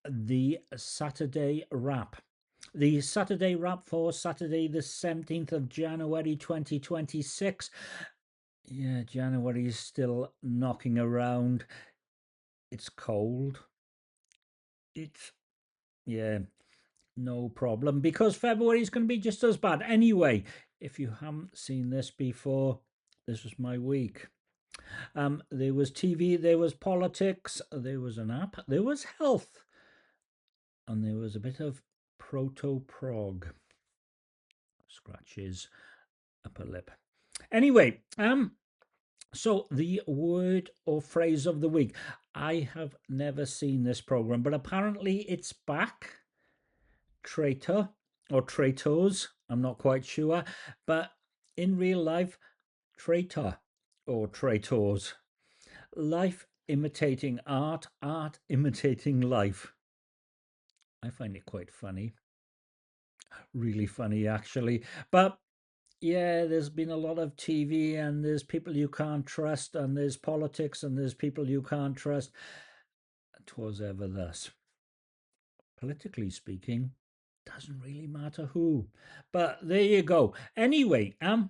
the Saturday wrap. The Saturday wrap for Saturday, the 17th of January 2026. Yeah, January is still knocking around. It's cold. Yeah, no problem, because February is going to be just as bad. Anyway, if you haven't seen this before, this was my week. There was TV, there was politics, there was an app, there was health, and there was a bit of proto-prog. Scratches upper lip. Anyway, so the word or phrase of the week. I have never seen this program, but apparently it's back. Traitor or traitors, I'm not quite sure, but in real life, traitor or traitors. Life imitating art, art imitating life. I find it quite funny. Really funny, actually. But yeah, there's been a lot of TV, and there's people you can't trust, and there's politics, and there's people you can't trust. 'Twas ever thus. Politically speaking, doesn't really matter who. But there you go. Anyway, I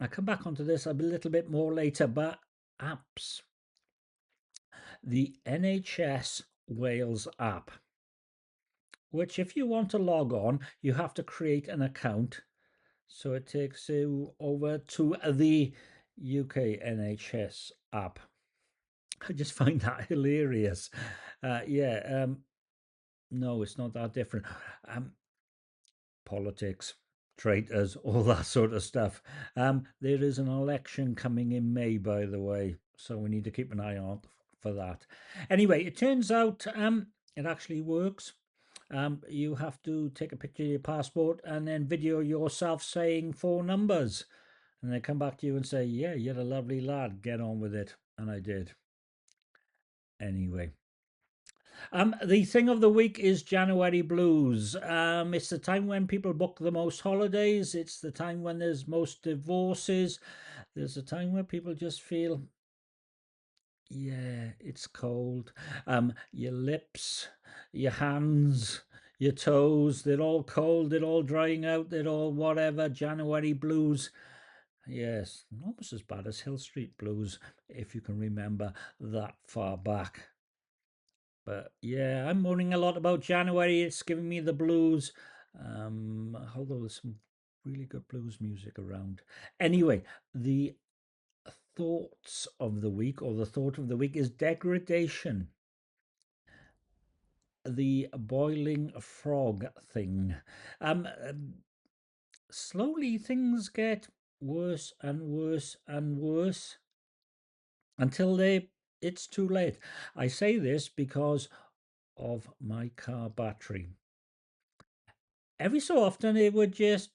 come back onto this a little bit more later, but apps. The NHS Wales app, which if you want to log on, you have to create an account. So it takes you over to the UK NHS app. I just find that hilarious. No, it's not that different. Politics, traitors, all that sort of stuff. There is an election coming in May, by the way, so we need to keep an eye out for that. Anyway, it turns out it actually works. You have to take a picture of your passport and then video yourself saying 4 numbers. And they come back to you and say, yeah, you're a lovely lad, get on with it. And I did. Anyway. The thing of the week is January blues. It's the time when people book the most holidays. It's the time when there's most divorces. There's a time where people just feel, yeah, it's cold. Your lips, your hands, your toes, they're all cold, they're all drying out, they're all whatever. January blues. Yes, almost as bad as Hill Street blues, if you can remember that far back. But yeah, I'm moaning a lot about January. It's giving me the blues. Although there's some really good blues music around. Anyway, the thoughts of the week, or the thought of the week, is degradation. The boiling frog thing. Slowly things get worse and worse and worse until it's too late. I say this because of my car battery. Every so often it would just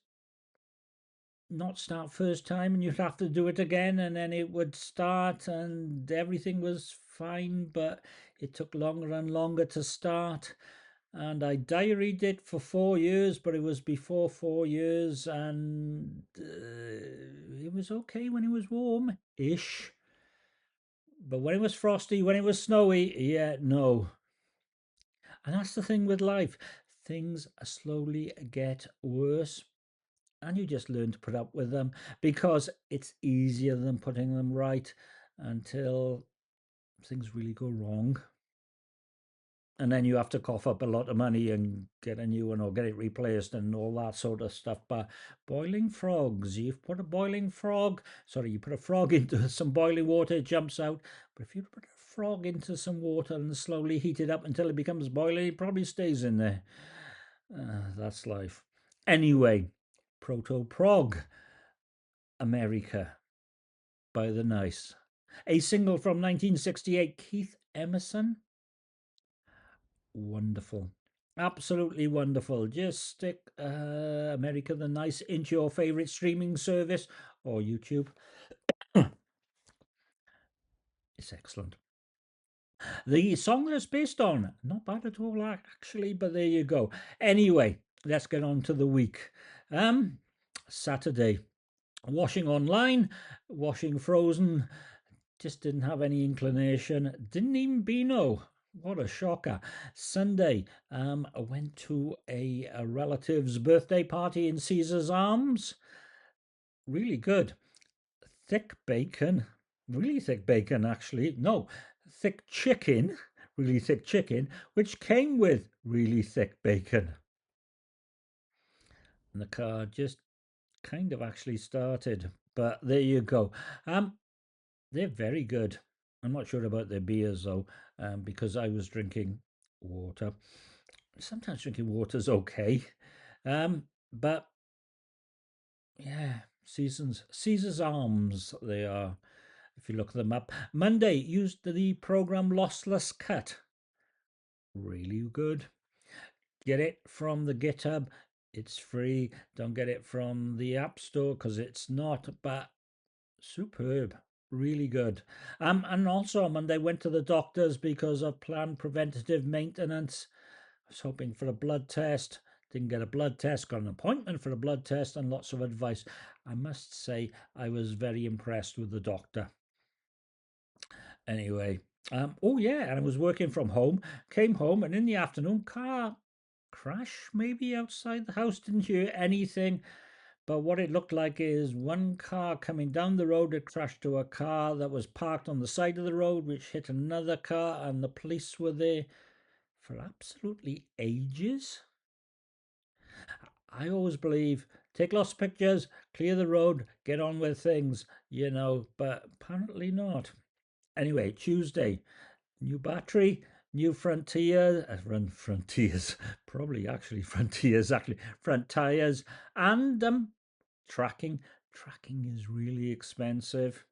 not start first time, and you'd have to do it again, and then it would start and everything was fine, but it took longer and longer to start. And I diaried it for 4 years, but it was before 4 years, and it was okay when it was warm-ish. But when it was frosty, when it was snowy, yeah, no. And that's the thing with life. Things slowly get worse, and you just learn to put up with them, because it's easier than putting them right until things really go wrong. And then you have to cough up a lot of money and get a new one or get it replaced and all that sort of stuff. But boiling frogs, you put a frog into some boiling water, it jumps out. But if you put a frog into some water and slowly heat it up until it becomes boiling, it probably stays in there. That's life. Anyway, proto-prog, America by the Nice. A single from 1968, Keith Emerson. Wonderful. Absolutely wonderful. Just stick America the Nice into your favorite streaming service or YouTube. It's excellent. The song that it's based on, not bad at all, actually, but there you go. Anyway, let's get on to the week. Saturday. Washing online, washing frozen. Just didn't have any inclination. Didn't even Beano. What a shocker. Sunday, I went to a relative's birthday party in Caesar's Arms. Really good. Thick bacon, really thick bacon, actually. No, thick chicken, really thick chicken, which came with really thick bacon. And the car just kind of actually started. But there you go. They're very good. I'm not sure about their beers though, because I was drinking water. Sometimes drinking water's okay. But yeah, Caesar's Arms, they are, if you look them up. Monday used the program Lossless Cut. Really good. Get it from the GitHub. It's free. Don't get it from the App Store because it's not, but superb. Really good. And also on Monday went to the doctors because of planned preventative maintenance. I was hoping for a blood test. Didn't get a blood test, got an appointment for a blood test and lots of advice. I must say I was very impressed with the doctor. Anyway, oh yeah, and I was working from home, came home, and in the afternoon, car crash maybe outside the house. Didn't hear anything, but what it looked like is one car coming down the road had crashed to a car that was parked on the side of the road, which hit another car, and the police were there for absolutely ages. I always believe take lots of pictures, clear the road, get on with things, but apparently not. Anyway, Tuesday, new battery, new Frontier, run Frontiers, probably actually Frontiers, actually front tires, and tracking. Tracking is really expensive.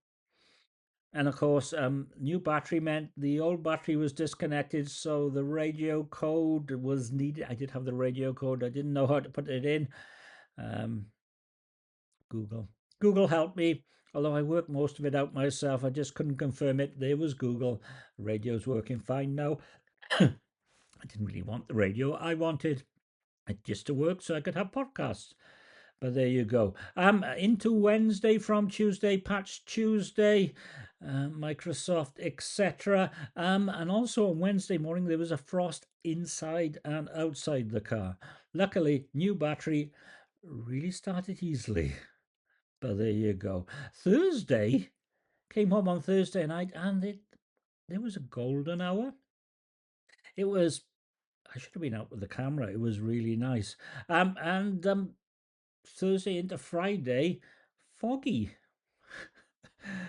And of course, new battery meant the old battery was disconnected, so the radio code was needed. I did have the radio code. I didn't know how to put it in. Um, Google. Google helped me, although I worked most of it out myself. I just couldn't confirm it. There was Google. The radio's working fine now. I didn't really want the radio. I wanted it just to work so I could have podcasts. But there you go. Into Wednesday from Tuesday, Patch Tuesday, Microsoft, etc. And also on Wednesday morning there was a frost inside and outside the car. Luckily, new battery really started easily. But there you go. Thursday, came home on Thursday night, and there was a golden hour. It was. I should have been out with the camera. It was really nice. And Thursday into Friday, foggy.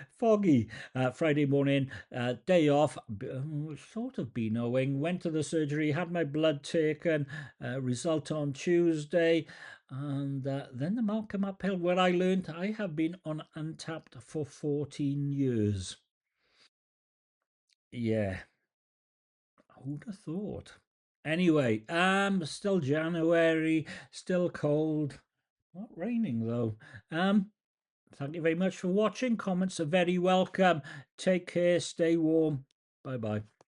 Foggy. Friday morning, day off, sort of knowing. Went to the surgery, had my blood taken, result on Tuesday, and then the Malcolm uphill where I learned I have been on Untapped for 14 years. Yeah, who'd have thought? Anyway, still January, still cold, not raining though. Thank you very much for watching. Comments are very welcome. Take care, stay warm. Bye bye.